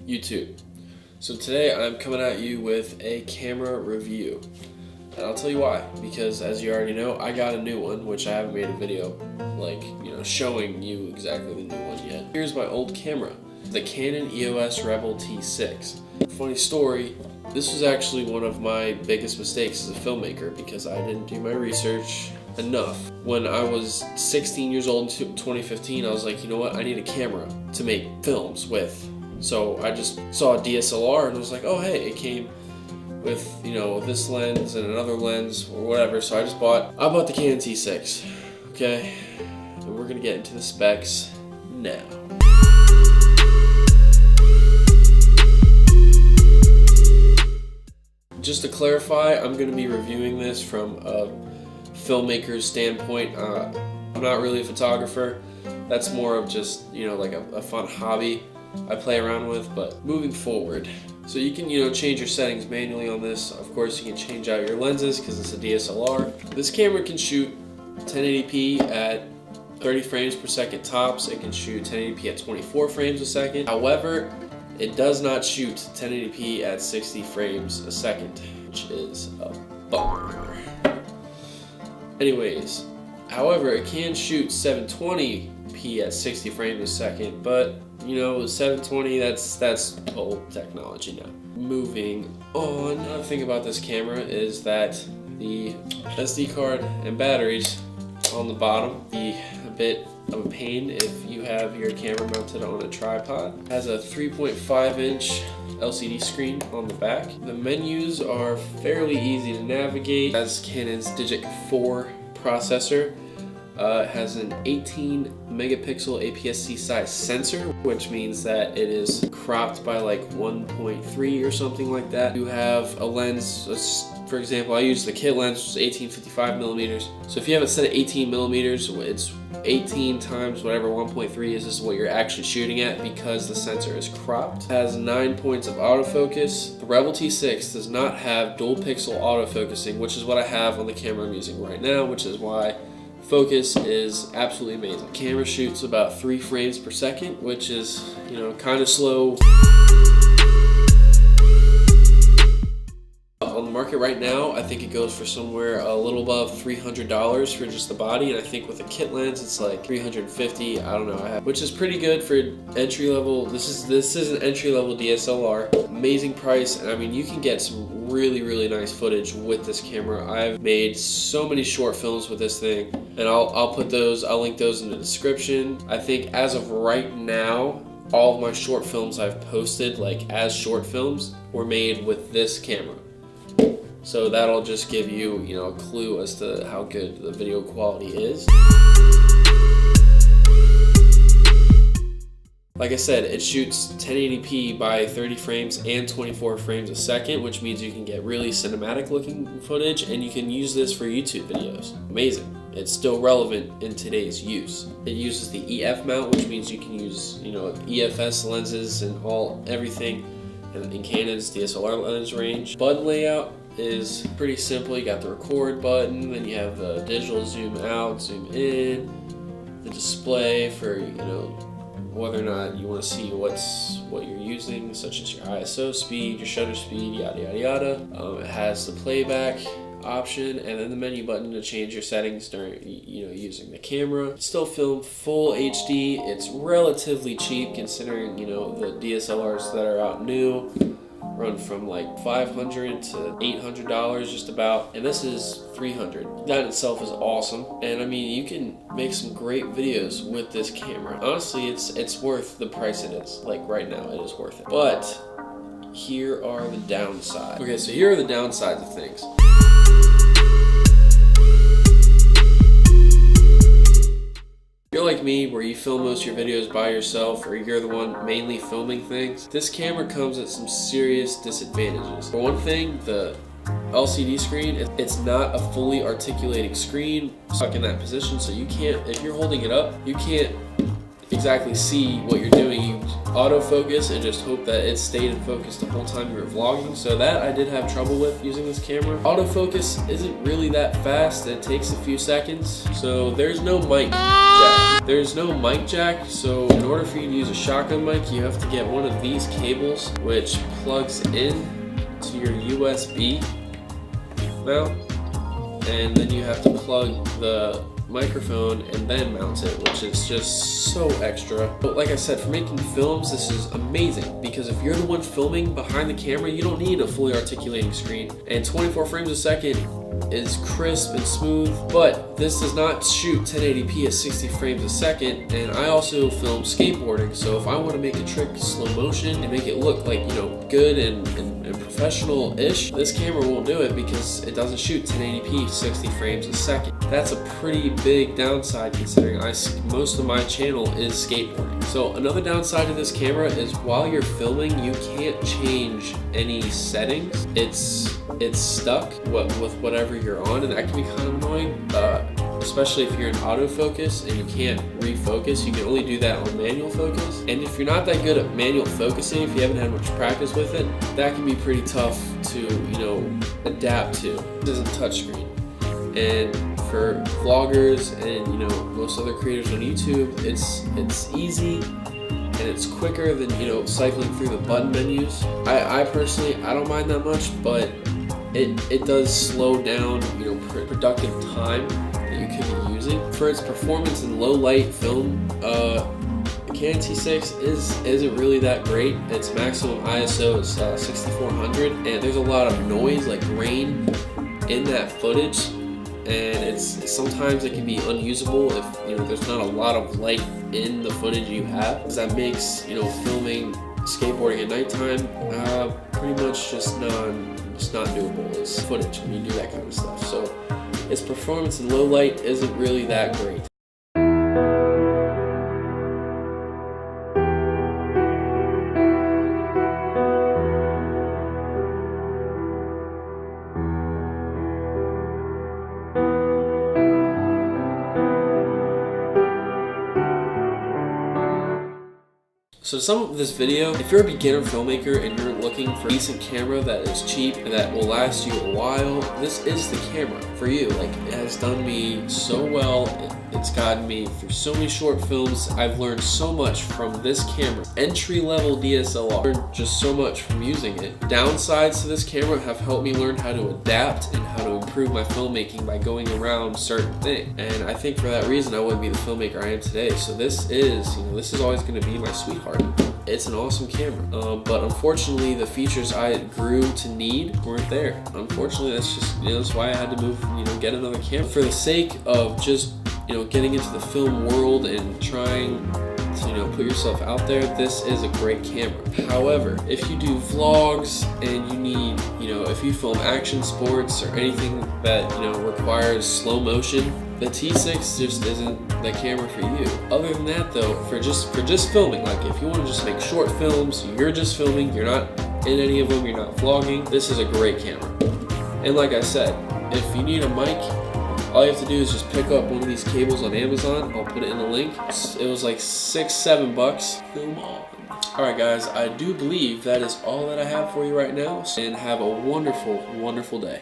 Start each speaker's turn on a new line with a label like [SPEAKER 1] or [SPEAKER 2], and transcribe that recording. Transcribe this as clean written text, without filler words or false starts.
[SPEAKER 1] YouTube. So today I'm coming at you with a camera review, and I'll tell you why. Because as you already know, I got a new one, which I haven't made a video showing you exactly the new one yet. Here's my old camera, the Canon EOS Rebel T6. Funny story, this was actually one of my biggest mistakes as a filmmaker because I didn't do my research enough. When I was 16 years old in 2015, I was like, you know what, I need a camera to make films with. So I just saw a DSLR and was like, oh hey, it came with, you know, this lens and another lens or whatever. So I bought the Canon T6, okay? And we're gonna get into the specs now. Just to clarify, I'm gonna be reviewing this from a filmmaker's standpoint. I'm not really a photographer. That's more of just, you know, like a fun hobby I play around with. But moving forward, so you can, you know, change your settings manually on this. Of course, you can change out your lenses because it's a DSLR. This camera can shoot 1080p at 30 frames per second tops. It can shoot 1080p at 24 frames a second. However, it does not shoot 1080p at 60 frames a second, which is a bummer. Anyways, however, it can shoot 720p at 60 frames a second, but you know, 720, that's old technology now. Moving on, another thing about this camera is that the SD card and batteries on the bottom be a bit of a pain if you have your camera mounted on a tripod. It has a 3.5-inch LCD screen on the back. The menus are fairly easy to navigate. It has Canon's Digic 4 processor. It has an 18 megapixel APS-C size sensor, which means that it is cropped by like 1.3 or something like that. You have a lens, for example, I use the kit lens, which is 1855 millimeters. So if you have a set of 18 millimeters, it's 18 times whatever 1.3 is what you're actually shooting at because the sensor is cropped. It has 9 points of autofocus. The Rebel T6 does not have dual pixel autofocusing, which is what I have on the camera I'm using right now, which is why focus is absolutely amazing. The camera shoots about 3 frames per second, which is, you know, kind of slow. On the market right now, I think it goes for somewhere a little above $300 for just the body, and I think with a kit lens, it's like $350. I don't know, which is pretty good for entry level. This is an entry level DSLR. Amazing price, and I mean, you can get some really nice footage with this camera. I've made so many short films with this thing, and I'll link those in the description. I think as of right now, all of my short films I've posted, like as short films, were made with this camera. So that'll just give you, you know, a clue as to how good the video quality is. Like I said, it shoots 1080p by 30 frames and 24 frames a second, which means you can get really cinematic looking footage, and you can use this for YouTube videos. Amazing. It's still relevant in today's use. It uses the EF mount, which means you can use, you know, EFS lenses and everything in Canon's DSLR lens range. Button layout is pretty simple. You got the record button, then you have the digital zoom out, zoom in, the display for, you know, whether or not you want to see what you're using, such as your ISO speed, your shutter speed, yada yada yada. It has the playback option, and then the menu button to change your settings during, you know, using the camera. Still film full HD. It's relatively cheap considering, you know, the DSLRs that are out new run from like $500 to $800 just about, and this is $300. That in itself is awesome, and I mean, you can make some great videos with this camera. Honestly, it's worth the price it is. Like right now, it is worth it. But here are the downsides. Okay, so here are the downsides of things. If you're like me, where you film most of your videos by yourself, or you're the one mainly filming things, this camera comes at some serious disadvantages. For one thing, the LCD screen, it's not a fully articulating screen stuck in that position, so you can't, if you're holding it up, you can't exactly see what you're doing. You autofocus and just hope that it stayed in focus the whole time you were vlogging. So that I did have trouble with using this camera. Autofocus isn't really that fast. It takes a few seconds. So there's no mic jack. There's no mic jack. So in order for you to use a shotgun mic, you have to get one of these cables, which plugs in to your USB mount, and then you have to plug the microphone and then mount it, which is just so extra. But like I said, for making films, this is amazing, because if you're the one filming behind the camera, you don't need a fully articulating screen, and 24 frames a second is crisp and smooth. But this does not shoot 1080p at 60 frames a second, and I also film skateboarding, so if I want to make a trick slow motion and make it look like, you know, good and professional-ish, this camera won't do it because it doesn't shoot 1080p 60 frames a second. That's a pretty big downside, considering most of my channel is skateboarding. So another downside to this camera is while you're filming, you can't change any settings. It's stuck with whatever you're on, and that can be kind of annoying, especially if you're in autofocus and you can't refocus. You can only do that on manual focus, and if you're not that good at manual focusing, if you haven't had much practice with it, that can be pretty tough to, you know, adapt to. This isn't touchscreen, and for vloggers and, you know, most other creators on YouTube, it's easy and it's quicker than, you know, cycling through the button menus. I personally, I don't mind that much, but it does slow down, you know, productive time that you could be using. For its performance in low light film, the Canon T6 isn't really that great. Its maximum ISO is 6400, and there's a lot of noise, like rain, in that footage, and sometimes it can be unusable if, you know, there's not a lot of light in the footage you have. Because that makes, you know, filming skateboarding at nighttime pretty much just not doable. It's footage when you do that kind of stuff. So its performance in low light isn't really that great. So to sum up this video, if you're a beginner filmmaker and you're looking for a decent camera that is cheap and that will last you a while, this is the camera for you. Like, it has done me so well. It's gotten me through so many short films. I've learned so much from this camera. Entry-level DSLR. Learned just so much from using it. Downsides to this camera have helped me learn how to adapt and how to improve my filmmaking by going around certain things. And I think for that reason, I wouldn't be the filmmaker I am today. So this is always going to be my sweetheart. It's an awesome camera, but unfortunately the features I grew to need weren't there. Unfortunately, that's just, you know, that's why I had to move, you know, get another camera. For the sake of just, you know, getting into the film world and trying to, you know, put yourself out there, this is a great camera. However, if you do vlogs and you need, you know, if you film action sports or anything that, you know, requires slow motion, the T6 just isn't the camera for you. Other than that though, for just filming, like if you want to just make short films, you're just filming, you're not in any of them, you're not vlogging, this is a great camera. And like I said, if you need a mic, all you have to do is just pick up one of these cables on Amazon. I'll put it in the link. It was like $6-7 bucks. Film on. Alright guys, I do believe that is all that I have for you right now, and have a wonderful, wonderful day.